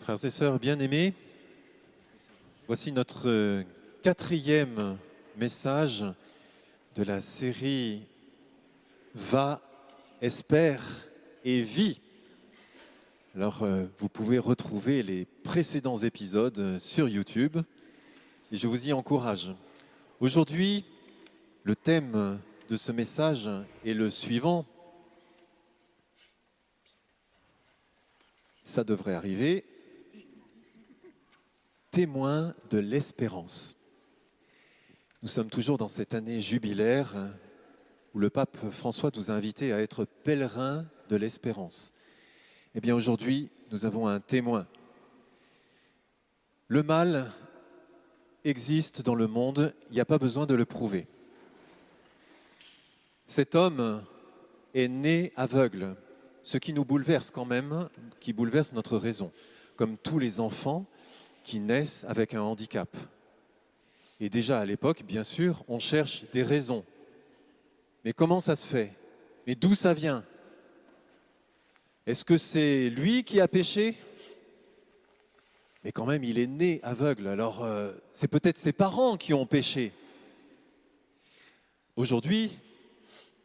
Frères et sœurs bien-aimés, voici notre quatrième message de la série Va, espère et vis. Alors, vous pouvez retrouver les précédents épisodes sur YouTube et je vous y encourage. Aujourd'hui, le thème de ce message est le suivant. Ça devrait arriver. Témoin de l'espérance. Nous sommes toujours dans cette année jubilaire où le pape François nous a invités à être pèlerins de l'espérance. Eh bien aujourd'hui, nous avons un témoin. Le mal existe dans le monde, il n'y a pas besoin de le prouver. Cet homme est né aveugle, ce qui nous bouleverse quand même, qui bouleverse notre raison, comme tous les enfants qui naissent avec un handicap. Et déjà à l'époque, bien sûr, on cherche des raisons. Mais comment ça se fait? Mais d'où ça vient? Est-ce que c'est lui qui a péché? Mais quand même, il est né aveugle, alors c'est peut-être ses parents qui ont péché. Aujourd'hui,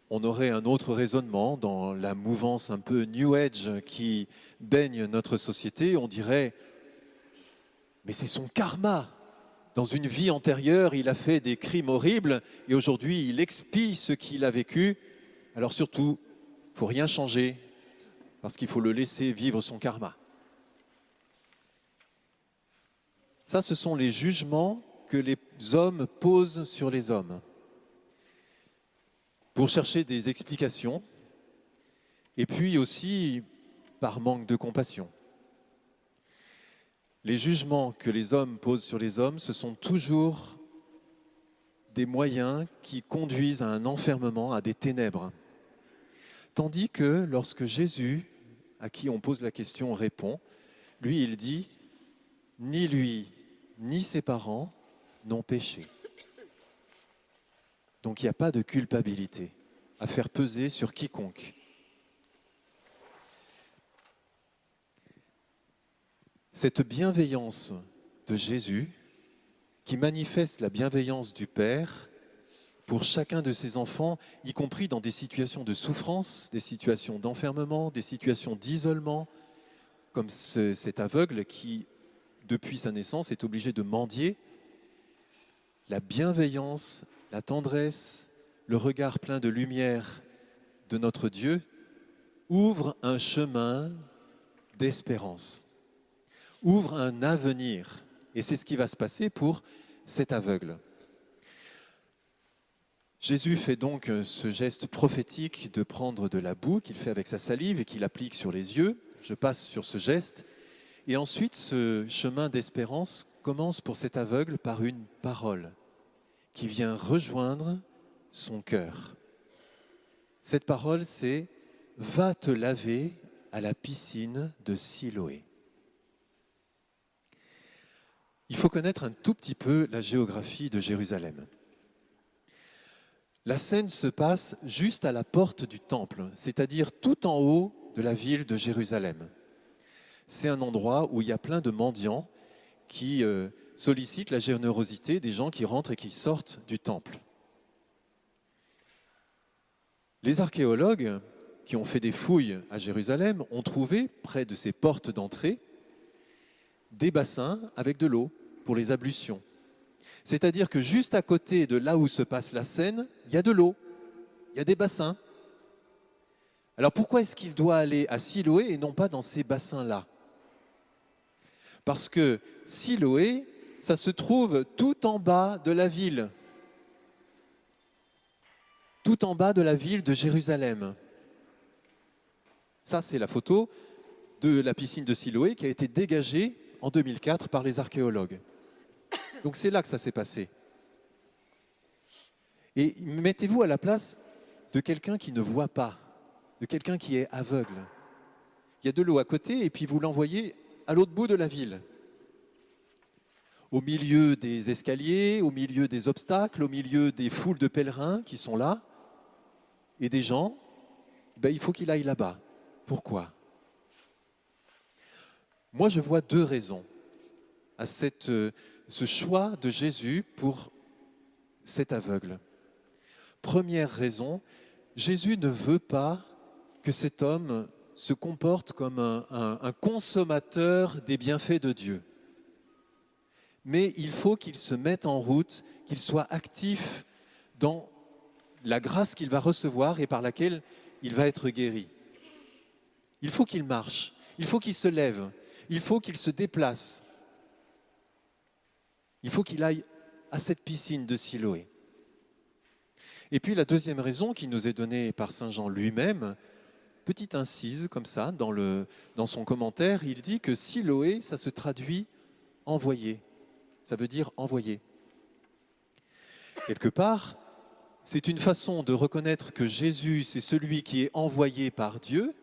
on aurait un autre raisonnement dans la mouvance un peu New Age qui baigne notre société. On dirait, mais c'est son karma. Dans une vie antérieure, il a fait des crimes horribles et aujourd'hui, il expie ce qu'il a vécu. Alors surtout, il ne faut rien changer parce qu'il faut le laisser vivre son karma. Ça, ce sont les jugements que les hommes posent sur les hommes pour chercher des explications et puis aussi par manque de compassion. Les jugements que les hommes posent sur les hommes, ce sont toujours des moyens qui conduisent à un enfermement, à des ténèbres. Tandis que lorsque Jésus, à qui on pose la question, répond, lui, il dit « Ni lui, ni ses parents n'ont péché ». Donc il n'y a pas de culpabilité à faire peser sur quiconque. Cette bienveillance de Jésus, qui manifeste la bienveillance du Père pour chacun de ses enfants, y compris dans des situations de souffrance, des situations d'enfermement, des situations d'isolement, comme cet aveugle qui, depuis sa naissance, est obligé de mendier. La bienveillance, la tendresse, le regard plein de lumière de notre Dieu ouvre un chemin d'espérance, ouvre un avenir. Et c'est ce qui va se passer pour cet aveugle. Jésus fait donc ce geste prophétique de prendre de la boue qu'il fait avec sa salive et qu'il applique sur les yeux. Je passe sur ce geste. Et ensuite, ce chemin d'espérance commence pour cet aveugle par une parole qui vient rejoindre son cœur. Cette parole, c'est « Va te laver à la piscine de Siloé ». Il faut connaître un tout petit peu la géographie de Jérusalem. La scène se passe juste à la porte du temple, c'est-à-dire tout en haut de la ville de Jérusalem. C'est un endroit où il y a plein de mendiants qui sollicitent la générosité des gens qui rentrent et qui sortent du temple. Les archéologues qui ont fait des fouilles à Jérusalem ont trouvé, près de ces portes d'entrée, des bassins avec de l'eau pour les ablutions. C'est-à-dire que juste à côté de là où se passe la scène, il y a de l'eau, il y a des bassins. Alors pourquoi est-ce qu'il doit aller à Siloé et non pas dans ces bassins-là? Parce que Siloé, ça se trouve tout en bas de la ville. Tout en bas de la ville de Jérusalem. Ça, c'est la photo de la piscine de Siloé qui a été dégagée en 2004 par les archéologues. Donc c'est là que ça s'est passé. Et mettez-vous à la place de quelqu'un qui ne voit pas, de quelqu'un qui est aveugle. Il y a de l'eau à côté et puis vous l'envoyez à l'autre bout de la ville. Au milieu des escaliers, au milieu des obstacles, au milieu des foules de pèlerins qui sont là, et des gens, il faut qu'il aille là-bas. Pourquoi? Moi, je vois deux raisons à ce choix de Jésus pour cet aveugle. Première raison, Jésus ne veut pas que cet homme se comporte comme un consommateur des bienfaits de Dieu. Mais il faut qu'il se mette en route, qu'il soit actif dans la grâce qu'il va recevoir et par laquelle il va être guéri. Il faut qu'il marche, il faut qu'il se lève, il faut qu'il se déplace. Il faut qu'il aille à cette piscine de Siloé. Et puis la deuxième raison qui nous est donnée par Saint Jean lui-même, petite incise comme ça, dans son commentaire, il dit que Siloé, ça se traduit envoyé. Ça veut dire envoyé. Quelque part, c'est une façon de reconnaître que Jésus, c'est celui qui est envoyé par Dieu.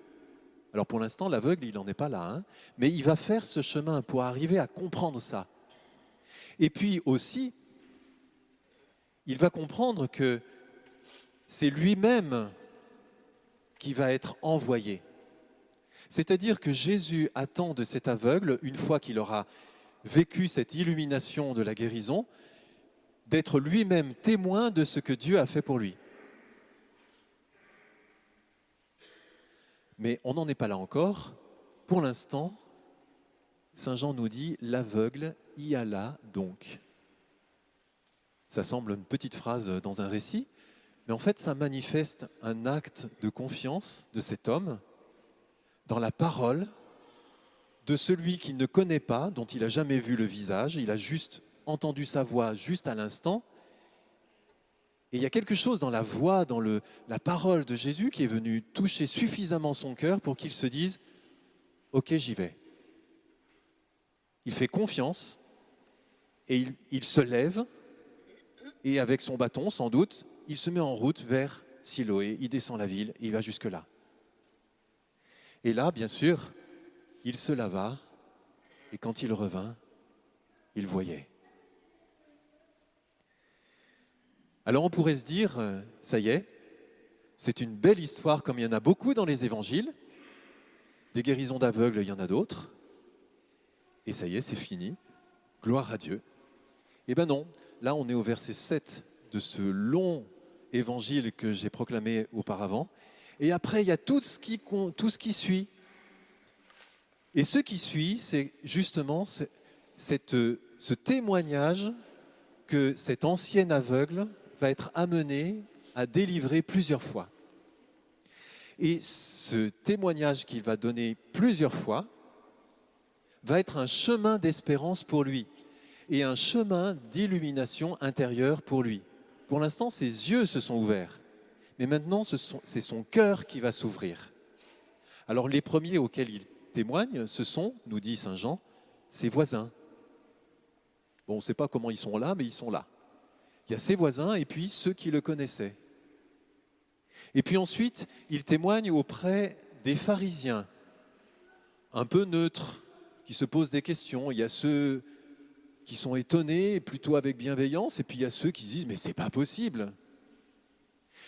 Alors pour l'instant, l'aveugle, il n'en est pas là, hein, mais il va faire ce chemin pour arriver à comprendre ça. Et puis aussi, il va comprendre que c'est lui-même qui va être envoyé. C'est-à-dire que Jésus attend de cet aveugle, une fois qu'il aura vécu cette illumination de la guérison, d'être lui-même témoin de ce que Dieu a fait pour lui. Mais on n'en est pas là encore. Pour l'instant, Saint Jean nous dit « l'aveugle y alla donc ». Ça semble une petite phrase dans un récit, mais en fait ça manifeste un acte de confiance de cet homme dans la parole de celui qu'il ne connaît pas, dont il n'a jamais vu le visage, il a juste entendu sa voix juste à l'instant. Et il y a quelque chose dans la voix, dans la parole de Jésus qui est venu toucher suffisamment son cœur pour qu'il se dise « Ok, j'y vais ». Il fait confiance et il se lève et avec son bâton, sans doute, il se met en route vers Siloé, il descend la ville et il va jusque-là. Et là, bien sûr, il se lava et quand il revint, il voyait. Alors on pourrait se dire, ça y est, c'est une belle histoire comme il y en a beaucoup dans les évangiles. Des guérisons d'aveugles, il y en a d'autres. Et ça y est, c'est fini. Gloire à Dieu. Eh bien non, là on est au verset 7 de ce long évangile que j'ai proclamé auparavant. Et après, il y a tout ce qui suit. Et ce qui suit, c'est justement ce témoignage que cet ancien aveugle va être amené à délivrer plusieurs fois. Et ce témoignage qu'il va donner plusieurs fois va être un chemin d'espérance pour lui et un chemin d'illumination intérieure pour lui. Pour l'instant, ses yeux se sont ouverts, mais maintenant, c'est son cœur qui va s'ouvrir. Alors, les premiers auxquels il témoigne, ce sont, nous dit Saint Jean, ses voisins. Bon, on ne sait pas comment ils sont là, mais ils sont là. Il y a ses voisins et puis ceux qui le connaissaient. Et puis ensuite, il témoigne auprès des pharisiens, un peu neutres, qui se posent des questions. Il y a ceux qui sont étonnés, plutôt avec bienveillance, et puis il y a ceux qui disent « mais c'est pas possible ».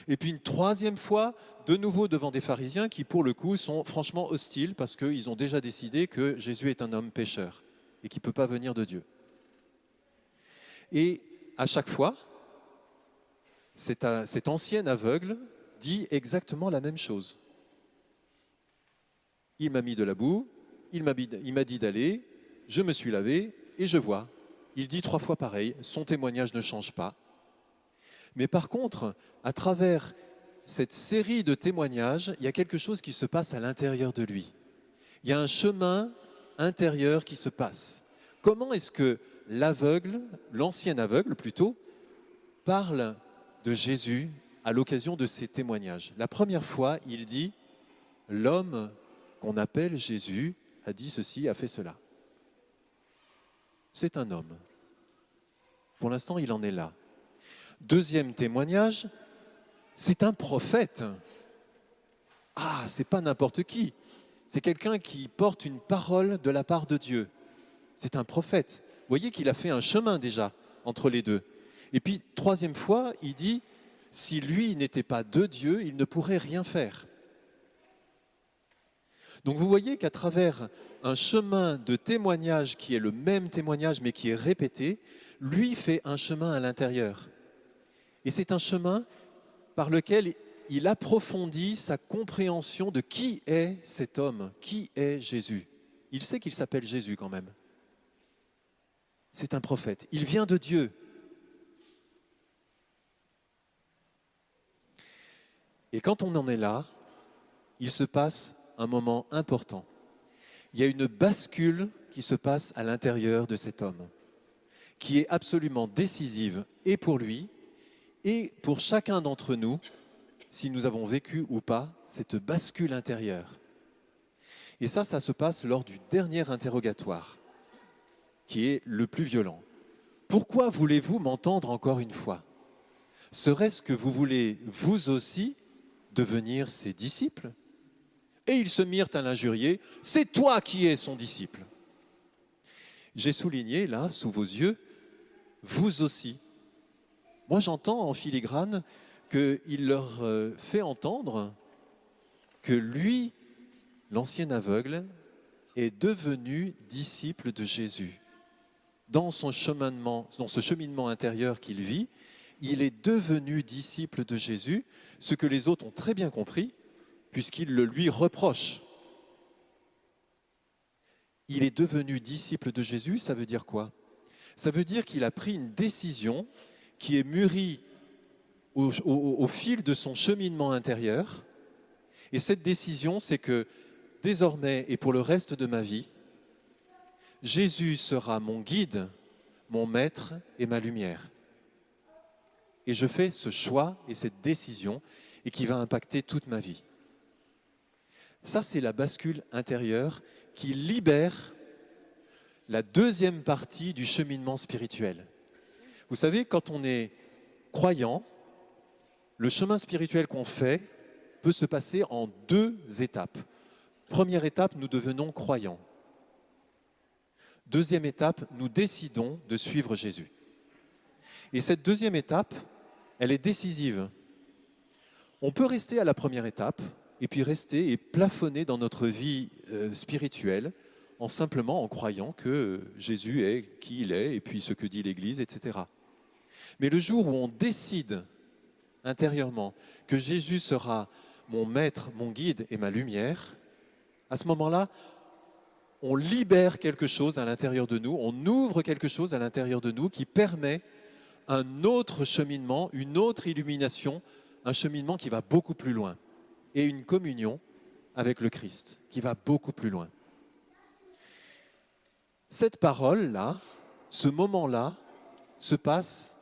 Et puis une troisième fois, de nouveau devant des pharisiens qui, pour le coup, sont franchement hostiles parce qu'ils ont déjà décidé que Jésus est un homme pécheur et qu'il ne peut pas venir de Dieu. Et à chaque fois, cet ancien aveugle dit exactement la même chose. Il m'a mis de la boue, il m'a dit d'aller, je me suis lavé et je vois. Il dit 3 fois pareil, son témoignage ne change pas. Mais par contre, à travers cette série de témoignages, il y a quelque chose qui se passe à l'intérieur de lui. Il y a un chemin intérieur qui se passe. Comment est-ce que l'aveugle, l'ancien aveugle plutôt, parle de Jésus à l'occasion de ces témoignages? La première fois, il dit « L'homme qu'on appelle Jésus a dit ceci, a fait cela ». C'est un homme. Pour l'instant, il en est là. Deuxième témoignage, c'est un prophète. Ah, c'est pas n'importe qui. C'est quelqu'un qui porte une parole de la part de Dieu. C'est un prophète. Vous voyez qu'il a fait un chemin déjà entre les deux. Et puis, troisième fois, il dit, si lui n'était pas de Dieu, il ne pourrait rien faire. Donc vous voyez qu'à travers un chemin de témoignage qui est le même témoignage mais qui est répété, lui fait un chemin à l'intérieur. Et c'est un chemin par lequel il approfondit sa compréhension de qui est cet homme, qui est Jésus. Il sait qu'il s'appelle Jésus quand même. C'est un prophète, il vient de Dieu. Et quand on en est là, il se passe un moment important. Il y a une bascule qui se passe à l'intérieur de cet homme, qui est absolument décisive et pour lui et pour chacun d'entre nous, si nous avons vécu ou pas cette bascule intérieure. Et ça se passe lors du dernier interrogatoire, qui est le plus violent. Pourquoi voulez-vous m'entendre encore une fois? Serait-ce que vous voulez, vous aussi, devenir ses disciples? Et ils se mirent à l'injurier, c'est toi qui es son disciple. J'ai souligné là, sous vos yeux, vous aussi. Moi j'entends en filigrane qu'il leur fait entendre que lui, l'ancien aveugle, est devenu disciple de Jésus. Dans ce cheminement intérieur qu'il vit, il est devenu disciple de Jésus, ce que les autres ont très bien compris, puisqu'ils le lui reprochent. Il est devenu disciple de Jésus, ça veut dire quoi? Ça veut dire qu'il a pris une décision qui est mûrie au fil de son cheminement intérieur. Et cette décision, c'est que désormais et pour le reste de ma vie, Jésus sera mon guide, mon maître et ma lumière. Et je fais ce choix et cette décision et qui va impacter toute ma vie. Ça, c'est la bascule intérieure qui libère la deuxième partie du cheminement spirituel. Vous savez, quand on est croyant, le chemin spirituel qu'on fait peut se passer en 2 étapes. Première étape, nous devenons croyants. Deuxième étape, nous décidons de suivre Jésus. Et cette deuxième étape, elle est décisive. On peut rester à la première étape et puis rester et plafonner dans notre vie spirituelle en croyant que Jésus est qui il est et puis ce que dit l'Église, etc. Mais le jour où on décide intérieurement que Jésus sera mon maître, mon guide et ma lumière, à ce moment-là, on libère quelque chose à l'intérieur de nous, on ouvre quelque chose à l'intérieur de nous qui permet un autre cheminement, une autre illumination, un cheminement qui va beaucoup plus loin et une communion avec le Christ qui va beaucoup plus loin. Cette parole-là, ce moment-là, se passe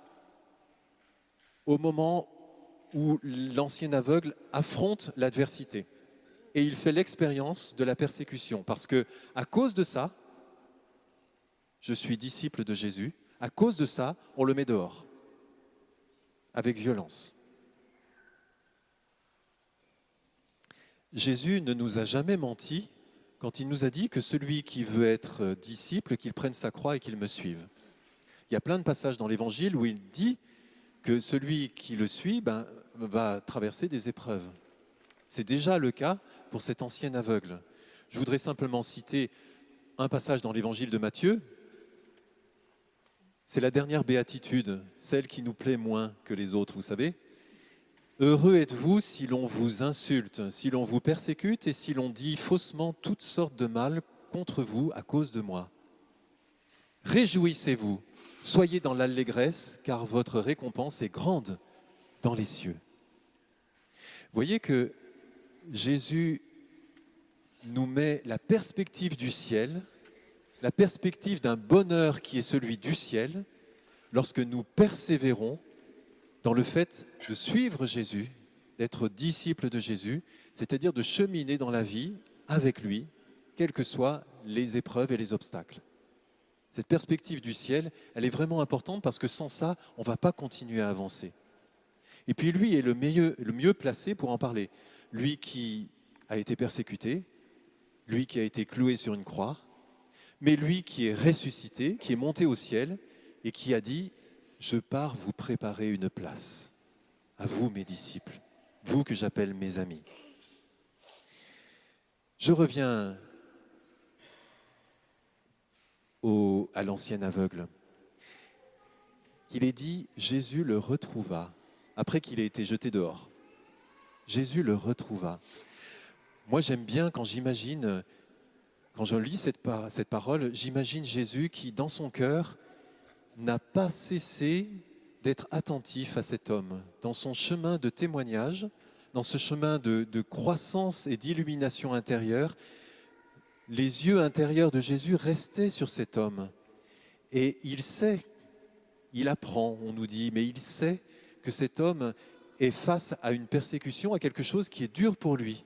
au moment où l'ancien aveugle affronte l'adversité. Et il fait l'expérience de la persécution. Parce que, à cause de ça, je suis disciple de Jésus. À cause de ça, on le met dehors. Avec violence. Jésus ne nous a jamais menti quand il nous a dit que celui qui veut être disciple, qu'il prenne sa croix et qu'il me suive. Il y a plein de passages dans l'Évangile où il dit que celui qui le suit va traverser des épreuves. C'est déjà le cas pour cet ancien aveugle. Je voudrais simplement citer un passage dans l'Évangile de Matthieu. C'est la dernière béatitude, celle qui nous plaît moins que les autres, vous savez. Heureux êtes-vous si l'on vous insulte, si l'on vous persécute et si l'on dit faussement toutes sortes de mal contre vous à cause de moi. Réjouissez-vous, soyez dans l'allégresse, car votre récompense est grande dans les cieux. Vous voyez que Jésus nous met la perspective du ciel, la perspective d'un bonheur qui est celui du ciel, lorsque nous persévérons dans le fait de suivre Jésus, d'être disciple de Jésus, c'est-à-dire de cheminer dans la vie avec lui, quelles que soient les épreuves et les obstacles. Cette perspective du ciel, elle est vraiment importante parce que sans ça, on ne va pas continuer à avancer. Et puis lui est le mieux placé pour en parler. Lui qui a été persécuté, lui qui a été cloué sur une croix, mais lui qui est ressuscité, qui est monté au ciel et qui a dit « Je pars vous préparer une place, à vous mes disciples, vous que j'appelle mes amis. » Je reviens à l'ancien aveugle. Il est dit, Jésus le retrouva, après qu'il ait été jeté dehors. Jésus le retrouva. Moi, j'aime bien quand je lis cette parole, j'imagine Jésus qui, dans son cœur, n'a pas cessé d'être attentif à cet homme, dans son chemin de témoignage, dans ce chemin de croissance et d'illumination intérieure. Les yeux intérieurs de Jésus restaient sur cet homme. Et il sait, il apprend, on nous dit, mais il sait que cet homme est face à une persécution, à quelque chose qui est dur pour lui.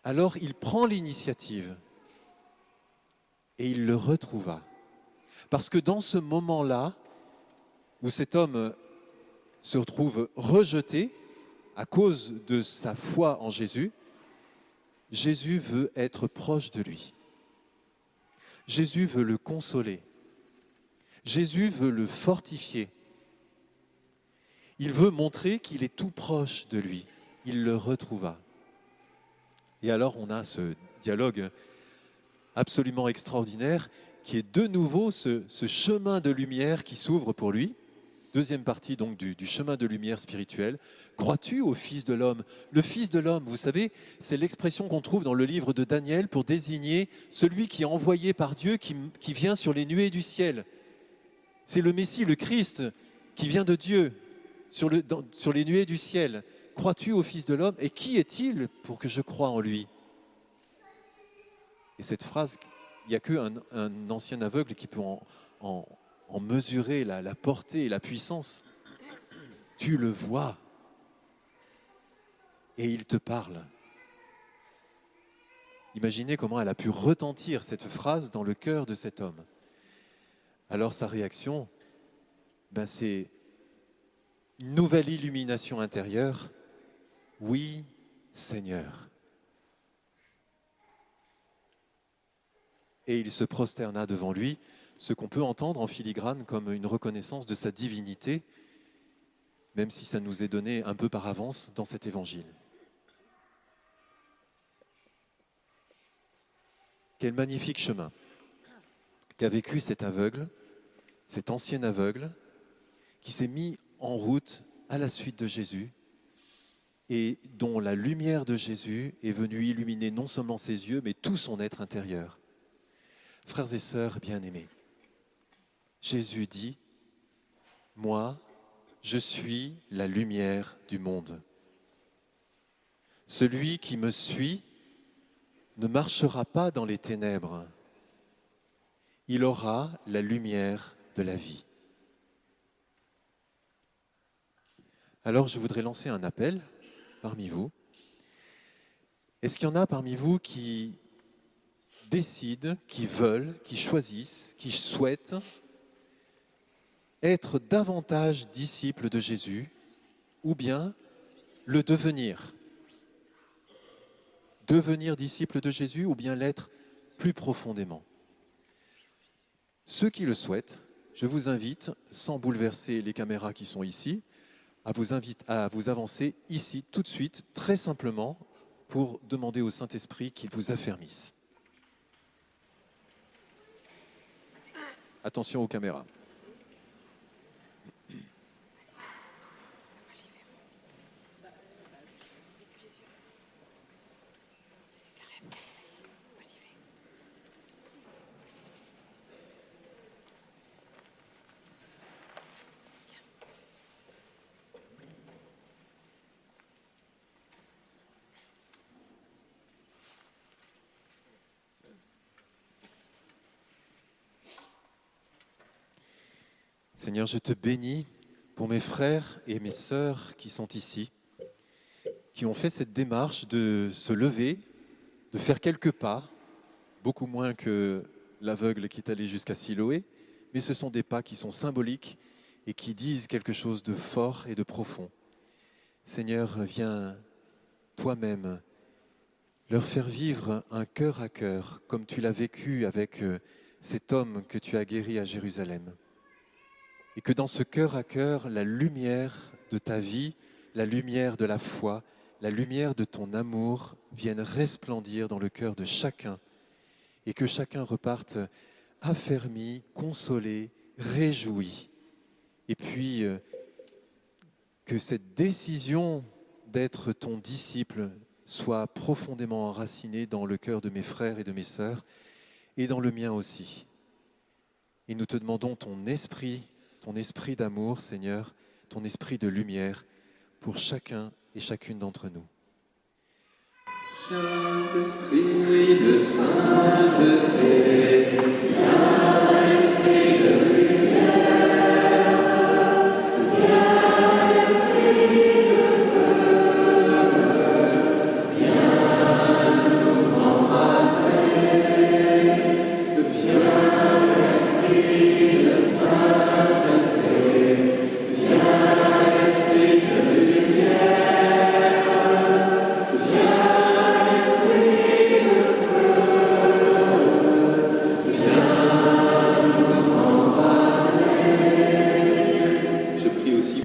Alors il prend l'initiative et il le retrouva. Parce que dans ce moment-là, où cet homme se retrouve rejeté à cause de sa foi en Jésus, Jésus veut être proche de lui. Jésus veut le consoler. Jésus veut le fortifier. Il veut montrer qu'il est tout proche de lui. Il le retrouva. Et alors on a ce dialogue absolument extraordinaire qui est de nouveau ce chemin de lumière qui s'ouvre pour lui. Deuxième partie donc du chemin de lumière spirituel. Crois-tu au Fils de l'homme? Le Fils de l'homme, vous savez, c'est l'expression qu'on trouve dans le livre de Daniel pour désigner celui qui est envoyé par Dieu, qui vient sur les nuées du ciel. C'est le Messie, le Christ, qui vient de Dieu sur les nuées du ciel. Crois-tu au Fils de l'homme? Et qui est-il pour que je croie en lui? Et cette phrase, il n'y a qu'un ancien aveugle qui peut en mesurer la portée et la puissance. Tu le vois et il te parle. Imaginez comment elle a pu retentir cette phrase dans le cœur de cet homme. Alors sa réaction, c'est une nouvelle illumination intérieure. Oui, Seigneur. Et il se prosterna devant lui, ce qu'on peut entendre en filigrane comme une reconnaissance de sa divinité, même si ça nous est donné un peu par avance dans cet évangile. Quel magnifique chemin qu'a vécu cet aveugle, cet ancien aveugle, qui s'est mis en route à la suite de Jésus et dont la lumière de Jésus est venue illuminer non seulement ses yeux, mais tout son être intérieur. Frères et sœurs bien-aimés, Jésus dit, « Moi, je suis la lumière du monde. Celui qui me suit ne marchera pas dans les ténèbres. Il aura la lumière de la vie. » Alors je voudrais lancer un appel parmi vous. Est-ce qu'il y en a parmi vous qui décident, qui veulent, qui choisissent, qui souhaitent être davantage disciples de Jésus ou bien le devenir? Devenir disciple de Jésus ou bien l'être plus profondément? Ceux qui le souhaitent, je vous invite, sans bouleverser les caméras qui sont ici, à vous avancer ici tout de suite, très simplement, pour demander au Saint-Esprit qu'il vous affermisse. Attention aux caméras. Seigneur, je te bénis pour mes frères et mes sœurs qui sont ici, qui ont fait cette démarche de se lever, de faire quelques pas, beaucoup moins que l'aveugle qui est allé jusqu'à Siloé, mais ce sont des pas qui sont symboliques et qui disent quelque chose de fort et de profond. Seigneur, viens toi-même leur faire vivre un cœur à cœur, comme tu l'as vécu avec cet homme que tu as guéri à Jérusalem. Et que dans ce cœur à cœur, la lumière de ta vie, la lumière de la foi, la lumière de ton amour vienne resplendir dans le cœur de chacun et que chacun reparte affermi, consolé, réjoui. Et puis, que cette décision d'être ton disciple soit profondément enracinée dans le cœur de mes frères et de mes sœurs, et dans le mien aussi. Et nous te demandons ton esprit d'amour, Seigneur, ton esprit de lumière pour chacun et chacune d'entre nous. Esprit de sainteté, viens, esprit de lumière, viens, esprit de feu, viens nous embraser, viens, esprit de sainteté, viens, esprit de lumière, viens.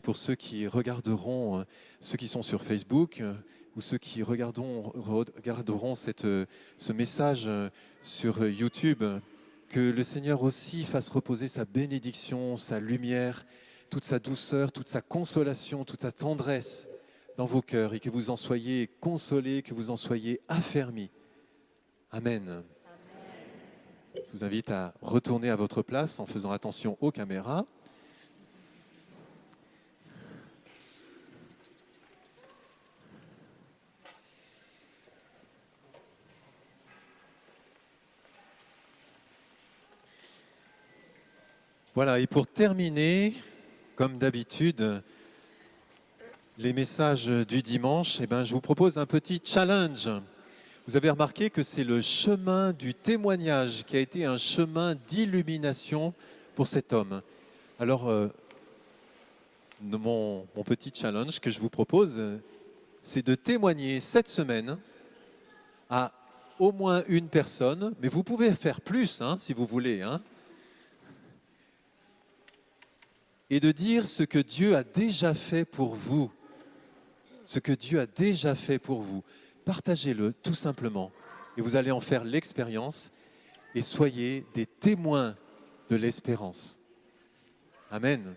Pour ceux qui regarderont, ceux qui sont sur Facebook ou ceux qui regarderont ce message sur YouTube, que le Seigneur aussi fasse reposer sa bénédiction, sa lumière, toute sa douceur, toute sa consolation, toute sa tendresse dans vos cœurs et que vous en soyez consolés, que vous en soyez affermis. Amen. Je vous invite à retourner à votre place en faisant attention aux caméras. Voilà, et pour terminer, comme d'habitude, les messages du dimanche, je vous propose un petit challenge. Vous avez remarqué que c'est le chemin du témoignage qui a été un chemin d'illumination pour cet homme. Alors, mon petit challenge que je vous propose, c'est de témoigner cette semaine à au moins une personne, mais vous pouvez faire plus si vous voulez, et de dire ce que Dieu a déjà fait pour vous. Ce que Dieu a déjà fait pour vous. Partagez-le tout simplement. Et vous allez en faire l'expérience et soyez des témoins de l'espérance. Amen.